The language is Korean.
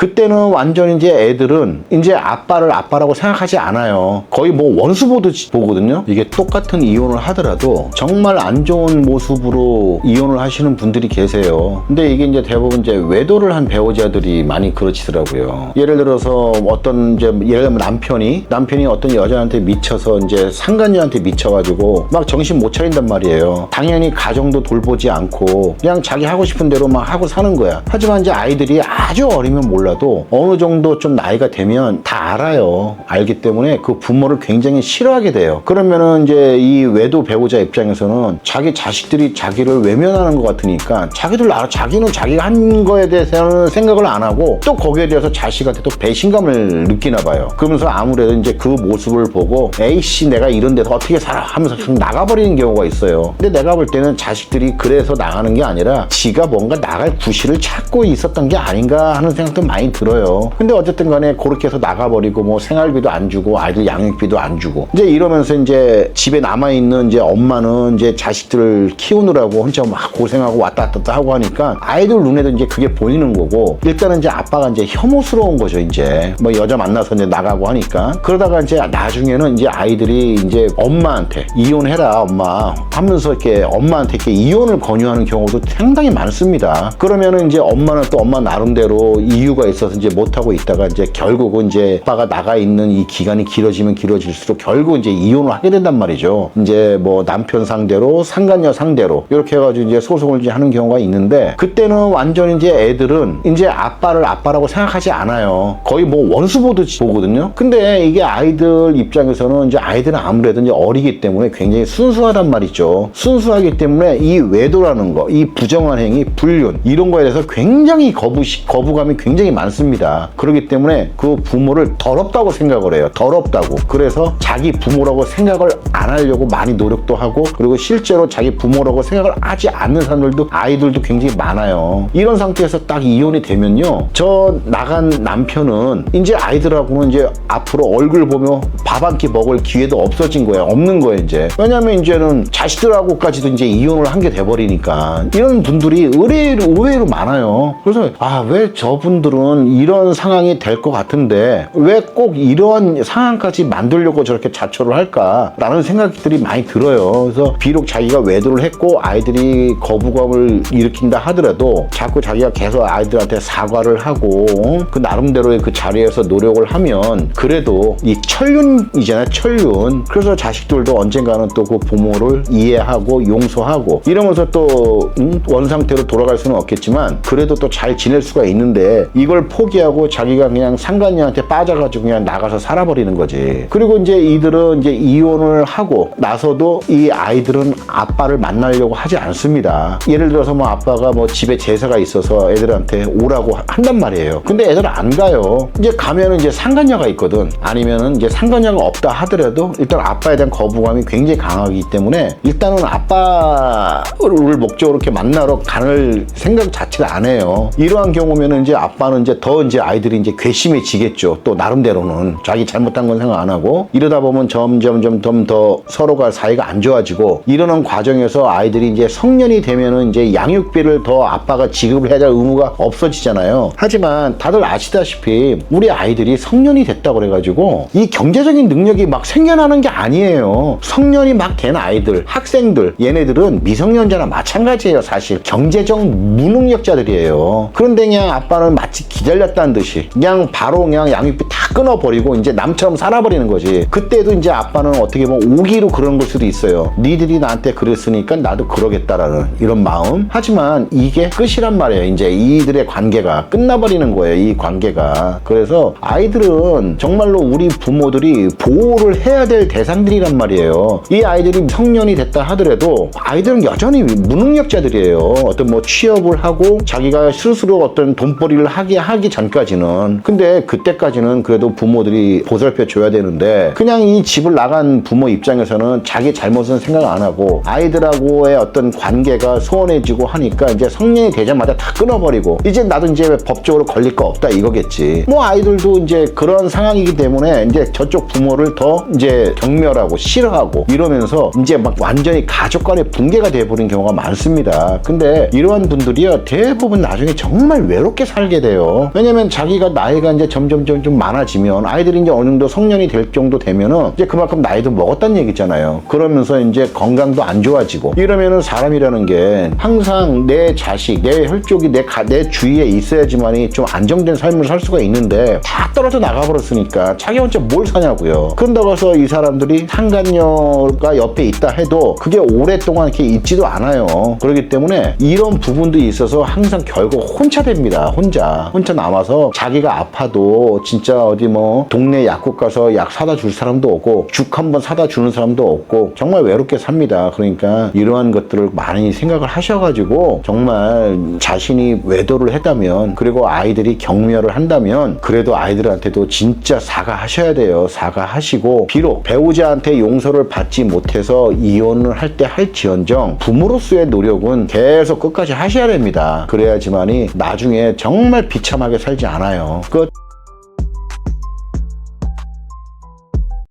그때는 완전 이제 애들은 이제 아빠를 아빠라고 생각하지 않아요. 거의 뭐 원수 보듯이 보거든요. 이게 똑같은 이혼을 하더라도 정말 안 좋은 모습으로 이혼을 하시는 분들이 계세요. 근데 이게 이제 대부분 이제 외도를 한 배우자들이 많이 그러시더라고요. 예를 들어서 어떤 이제 예를 들면 남편이 어떤 여자한테 미쳐서 이제 상간녀한테 미쳐가지고 막 정신 못 차린단 말이에요. 당연히 가정도 돌보지 않고 그냥 자기 하고 싶은 대로 막 하고 사는 거야. 하지만 이제 아이들이 아주 어리면 몰라도 어느 정도 좀 나이가 되면 다 알아요. 알기 때문에 그 부모를 굉장히 싫어하게 돼요. 그러면은 이제 이 외도 배우자 입장에서는 자기 자식들이 자기를 외면하는 것 같으니까 자기들 알아. 자기는 자기가 한 거에 대해서는 생각을 안 하고 또 거기에 대해서 자식한테 또 배신감을 느끼나 봐요. 그러면서 아무래도 이제 그 모습을 보고 에이씨 내가 이런 데서 어떻게 살아 하면서 나가버리는 경우가 있어요. 근데 내가 볼 때는 자식들이 그래서 나가는 게 아니라 지가 뭔가 나갈 구실을 찾고 있었던 게 아닌가 하는 생각도 많이 들어요. 근데 어쨌든 간에 그렇게 해서 나가버리고 뭐 생활비도 안 주고 아이들 양육비도 안 주고 이제 이러면서 이제 집에 남아있는 이제 엄마는 이제 자식들을 키우느라고 혼자 막 고생하고 왔다 갔다 하고 하니까 아이들 눈에도 이제 그게 보이는 거고 일단은 이제 아빠가 이제 혐오스러운 거죠. 이제 뭐 여자 만나서 이제 나가고 하니까 그러다가 이제 나중에는 이제 아이들이 이제 엄마한테 이혼해라 엄마 하면서 이렇게 엄마한테 이렇게 이혼을 권유하는 경우도 상당히 많습니다. 그러면은 이제 엄마는 또 엄마 나름대로 이유가 있어서 이제 못하고 있다가 이제 결국은 이제 아빠가 나가 있는 이 기간이 길어지면 길어질수록 결국 이제 이혼을 하게 된단 말이죠. 이제 뭐 남편 상대로 상간녀 상대로 이렇게 해가지고 이제 소송을 이제 하는 경우가 있는데 그때는 완전 이제 애들은 이제 아빠를 아빠라고 생각하지 않아요. 거의 뭐 원수 보듯이 보거든요. 근데 이게 아이들 입장에서는 이제 아이들은 아무래도 이제 어리기 때문에 굉장히 순수하단 말이죠. 순수하기 때문에 이 외도라는 거, 이 부정한 행위, 불륜 이런 거에 대해서 굉장히 거부감이 굉장히 많습니다. 그렇기 때문에 그 부모를 더럽다고 생각을 해요. 더럽다고. 그래서 자기 부모라고 생각을 안 하려고 많이 노력도 하고 그리고 실제로 자기 부모라고 생각을 하지 않는 사람들도 아이들도 굉장히 많아요. 이런 상태에서 딱 이혼이 되면요. 저 나간 남편은 이제 아이들하고는 이제 앞으로 얼굴 보며 밥 한 끼 먹을 기회도 없어진 거예요. 없는 거예요, 이제. 왜냐면 이제는 자식들하고까지도 이제 이혼을 한 게 돼버리니까. 이런 분들이 의외로 많아요. 그래서 왜 저분들은 이런 상황이 될 것 같은데 왜 꼭 이런 상황까지 만들려고 저렇게 자초를 할까라는 생각들이 많이 들어요. 그래서 비록 자기가 외도를 했고 아이들이 거부감을 일으킨다 하더라도 자꾸 자기가 계속 아이들한테 사과를 하고 그 나름대로의 그 자리에서 노력을 하면 그래도 이 천륜이잖아요. 천륜. 그래서 자식들도 언젠가는 또 그 부모를 이해하고 용서하고 이러면서 또 원상태로 돌아갈 수는 없겠지만 그래도 또 잘 지낼 수가 있는데 이걸 포기하고 자기가 그냥 상간녀한테 빠져가지고 그냥 나가서 살아버리는 거지. 그리고 이제 이들은 이제 이혼을 하고 나서도 이 아이들은 아빠를 만나려고 하지 않습니다. 예를 들어서 뭐 아빠가 뭐 집에 제사가 있어서 애들한테 오라고 한단 말이에요. 근데 애들은 안 가요. 이제 가면은 이제 상간녀가 있거든. 아니면은 이제 상간녀가 없다 하더라도 일단 아빠에 대한 거부감이 굉장히 강하기 때문에 일단은 아빠를 목적으로 이렇게 만나러 가는 생각 자체를 안 해요. 이러한 경우면은 이제 아빠는 이제 더 이제 아이들이 이제 괘씸해지겠죠. 또 나름대로는 자기 잘못한 건 생각 안 하고 이러다 보면 점점 더 서로가 사이가 안 좋아지고 이러는 과정에서 아이들이 이제 성년이 되면은 이제 양육비를 더 아빠가 지급을 해야 될 의무가 없어지잖아요. 하지만 다들 아시다시피 우리 아이들이 성년이 됐다고 그래가지고 이 경제적인 능력이 막 생겨나는 게 아니에요. 성년이 막 된 아이들, 학생들 얘네들은 미성년자나 마찬가지예요. 사실 경제적 무능력자들이에요. 그런데 그냥 아빠는 마치 기다렸다는 듯이 그냥 바로 그냥 양육비 다 끊어버리고 이제 남처럼 살아버리는 거지. 그때도 이제 아빠는 어떻게 보면 오기로 그런 걸 수도 있어요. 니들이 나한테 그랬으니까 나도 그러겠다라는 이런 마음. 하지만 이게 끝이란 말이에요. 이제 이들의 관계가 끝나버리는 거예요. 이 관계가. 그래서 아이들은 정말로 우리 부모들이 보호를 해야 될 대상들이란 말이에요. 이 아이들이 성년이 됐다 하더라도 아이들은 여전히 무능력자들이에요. 어떤 뭐 취업을 하고 자기가 스스로 어떤 돈벌이를 하기 전까지는. 근데 그때까지는 그래도 부모들이 보살펴 줘야 되는데 그냥 이 집을 나간 부모 입장에서는 자기 잘못은 생각 안 하고 아이들하고의 어떤 관계가 소원해지고 하니까 이제 성년이 되자마자 다 끊어버리고 이제 나도 이제 법적으로 걸릴 거 없다 이거겠지. 뭐 아이들도 이제 그런 상황이기 때문에 이제 저쪽 부모를 더 이제 경멸하고 싫어하고 이러면서 이제 막 완전히 가족 간의 붕괴가 돼버린 경우가 많습니다. 근데 이러한 분들이요 대부분 나중에 정말 외롭게 살게 돼요. 돼요. 왜냐면 자기가 나이가 이제 점점 좀 많아지면 아이들이 이제 어느 정도 성년이 될 정도 되면은 이제 그만큼 나이도 먹었다는 얘기잖아요. 그러면서 이제 건강도 안 좋아지고 이러면은 사람이라는 게 항상 내 자식, 내 혈족이 내 주위에 있어야지만이 좀 안정된 삶을 살 수가 있는데 다 떨어져 나가버렸으니까 자기 혼자 뭘 사냐고요. 그런다고 해서 이 사람들이 상간녀가 옆에 있다 해도 그게 오랫동안 이렇게 있지도 않아요. 그렇기 때문에 이런 부분들이 있어서 항상 결국 혼자 됩니다. 혼자 남아서 자기가 아파도 진짜 어디 뭐 동네 약국 가서 약 사다 줄 사람도 없고 죽 한번 사다 주는 사람도 없고 정말 외롭게 삽니다. 그러니까 이러한 것들을 많이 생각을 하셔가지고 정말 자신이 외도를 했다면 그리고 아이들이 경멸을 한다면 그래도 아이들한테도 진짜 사과하셔야 돼요. 사과하시고 비록 배우자한테 용서를 받지 못해서 이혼을 할 때 할지언정 부모로서의 노력은 계속 끝까지 하셔야 됩니다. 그래야지만이 나중에 정말 비참하게 살지 않아요. 끝.